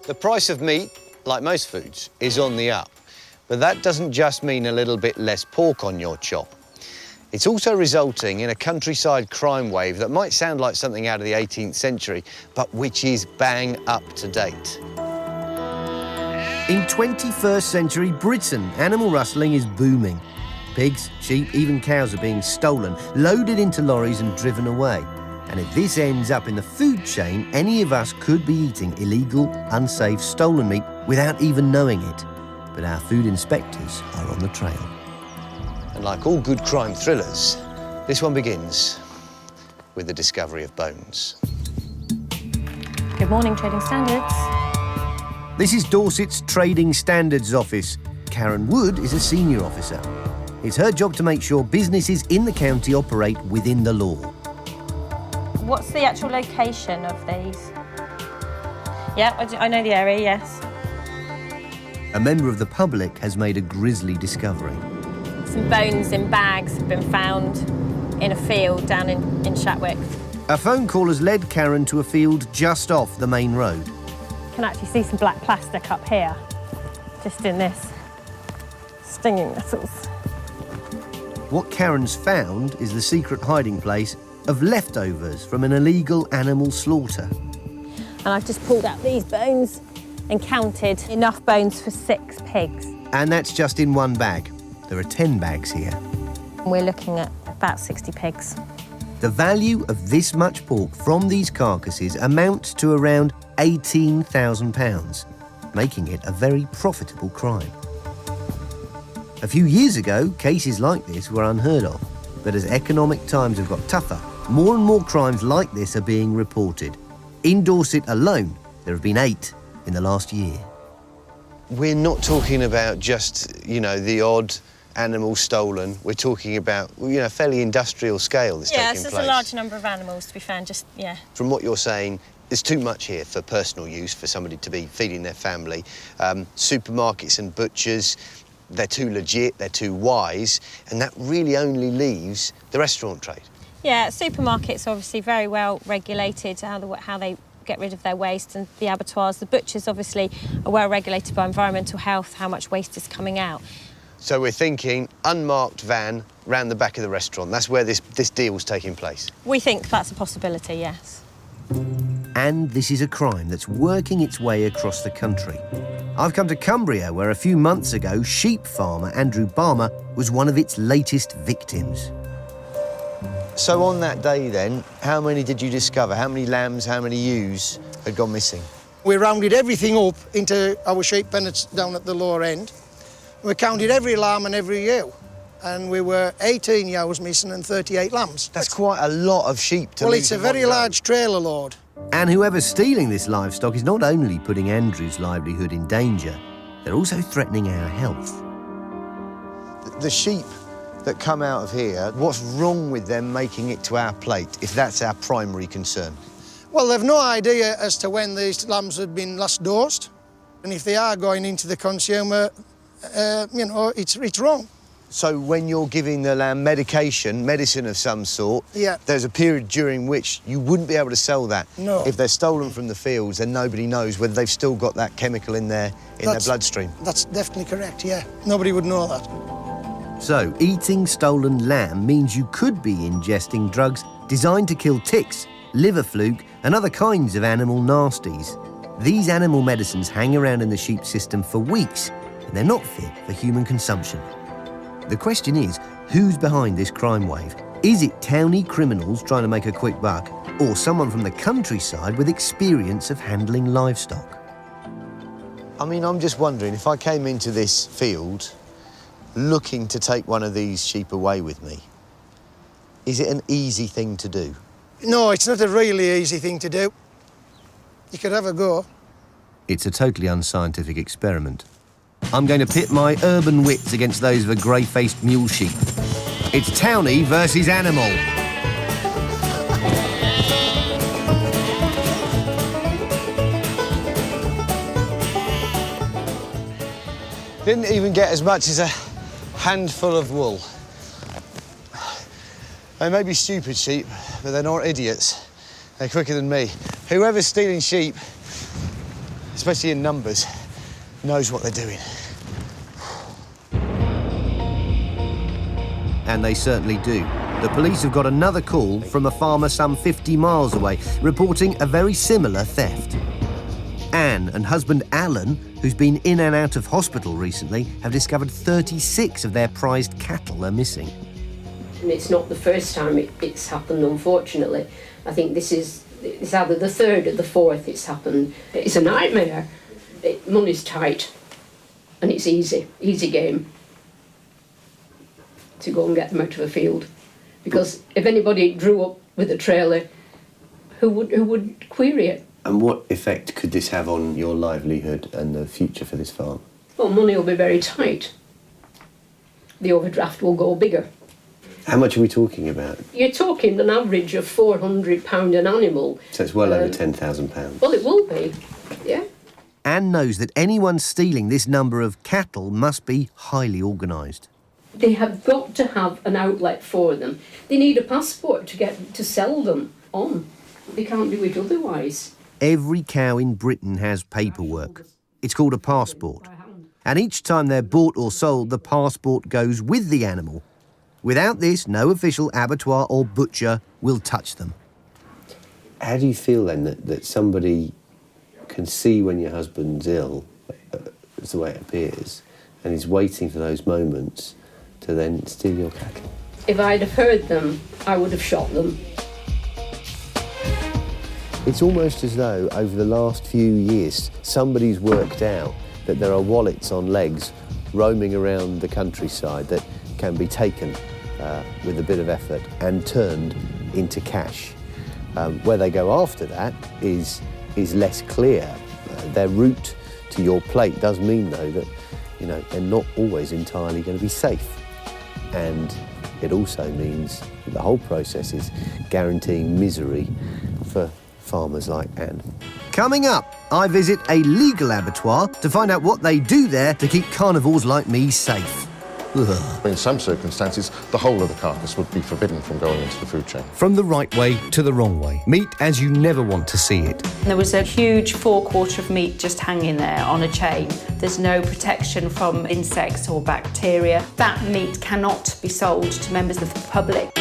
The price of meat, like most foods, is on the up. But that doesn't just mean a little bit less pork on your chop. It's also resulting in a countryside crime wave that might sound like something out of the 18th century, but which is bang up to date. In 21st century Britain, animal rustling is booming. Pigs, sheep, even cows are being stolen, loaded into lorries and driven away. And if this ends up in the food chain, any of us could be eating illegal, unsafe, stolen meat without even knowing it. But our food inspectors are on the trail. And like all good crime thrillers, this one begins with the discovery of bones. Good morning, Trading Standards. This is Dorset's Trading Standards Office. Karen Wood is a senior officer. It's her job to make sure businesses in the county operate within the law. What's the actual location of these? Yeah, I know the area, yes. A member of the public has made a grisly discovery. Some bones in bags have been found in a field down in Shatwick. A phone call has led Karen to a field just off the main road. You can actually see some black plastic up here, just in this. Stinging nettles. What Karen's found is the secret hiding place of leftovers from an illegal animal slaughter. And I've just pulled out these bones and counted enough bones for 6 pigs. And that's just in one bag. There are 10 bags here. We're looking at about 60 pigs. The value of this much pork from these carcasses amounts to around £18,000, making it a very profitable crime. A few years ago, cases like this were unheard of, but as economic times have got tougher, more and more crimes like this are being reported. In Dorset alone, there have been 8 in the last year. We're not talking about just, the odd animal stolen. We're talking about, fairly industrial scale that's taking place. Yes, there's a large number of animals to be found, From what you're saying, there's too much here for personal use, for somebody to be feeding their family. Supermarkets and butchers, they're too legit, they're too wise, and that really only leaves the restaurant trade. Yeah, supermarkets are obviously very well regulated, how they get rid of their waste, and the abattoirs. The butchers obviously are well regulated by environmental health, how much waste is coming out. So we're thinking unmarked van round the back of the restaurant. That's where this deal's taking place. We think that's a possibility, yes. And this is a crime that's working its way across the country. I've come to Cumbria, where a few months ago, sheep farmer Andrew Balmer was one of its latest victims. So on that day then, how many did you discover? How many lambs, how many ewes had gone missing? We rounded everything up into our sheep pennets down at the lower end. We counted every lamb and every ewe, and we were 18 ewes missing and 38 lambs. That's quite a lot of sheep to Well, lose it's a in one very go. large trailer load. And whoever's stealing this livestock is not only putting Andrew's livelihood in danger, they're also threatening our health. The sheep that come out of here, what's wrong with them making it to our plate, if that's our primary concern? Well, they've no idea as to when these lambs had been last dosed, and if they are going into the consumer, it's wrong. So when you're giving the lamb medicine of some sort, Yeah. there's a period during which you wouldn't be able to sell that. No. If they're stolen from the fields, then nobody knows whether they've still got that chemical in their bloodstream. That's definitely correct, yeah. Nobody would know that. So, eating stolen lamb means you could be ingesting drugs designed to kill ticks, liver fluke, and other kinds of animal nasties. These animal medicines hang around in the sheep system for weeks, and they're not fit for human consumption. The question is, who's behind this crime wave? Is it townie criminals trying to make a quick buck, or someone from the countryside with experience of handling livestock? I mean, I'm just wondering, if I came into this field looking to take one of these sheep away with me, is it an easy thing to do? No, it's not a really easy thing to do. You could have a go. It's a totally unscientific experiment. I'm going to pit my urban wits against those of a grey-faced mule sheep. It's townie versus animal. Didn't even get as much as a handful of wool. They may be stupid sheep, but they're not idiots. They're quicker than me. Whoever's stealing sheep especially in numbers, knows what they're doing. And they certainly do. The police have got another call from a farmer some 50 miles away, reporting a very similar theft. Anne and husband Alan, who's been in and out of hospital recently, have discovered 36 of their prized cattle are missing. And it's not the first time it's happened, unfortunately. I think it's either the third or the fourth it's happened. It's a nightmare. Money's tight and it's easy game to go and get them out of a field. Because if anybody drew up with a trailer, who would query it? And what effect could this have on your livelihood and the future for this farm? Well, money will be very tight. The overdraft will go bigger. How much are we talking about? You're talking an average of £400 an animal. So it's well over £10,000. Well, it will be, yeah. Anne knows that anyone stealing this number of cattle must be highly organised. They have got to have an outlet for them. They need a passport to sell them on. They can't do it otherwise. Every cow in Britain has paperwork. It's called a passport. And each time they're bought or sold, the passport goes with the animal. Without this, no official abattoir or butcher will touch them. How do you feel then that somebody can see when your husband's ill, is the way it appears, and is waiting for those moments to then steal your cattle? If I'd have heard them, I would have shot them. It's almost as though over the last few years somebody's worked out that there are wallets on legs roaming around the countryside that can be taken with a bit of effort and turned into cash. Where they go after that is less clear. Their route to your plate does mean, though, that they're not always entirely going to be safe. And it also means that the whole process is guaranteeing misery for farmers like Anne. Coming up, I visit a legal abattoir to find out what they do there to keep carnivores like me safe. Ugh. In some circumstances, the whole of the carcass would be forbidden from going into the food chain. From the right way to the wrong way. Meat as you never want to see it. There was a huge forequarter of meat just hanging there on a chain. There's no protection from insects or bacteria. That meat cannot be sold to members of the public.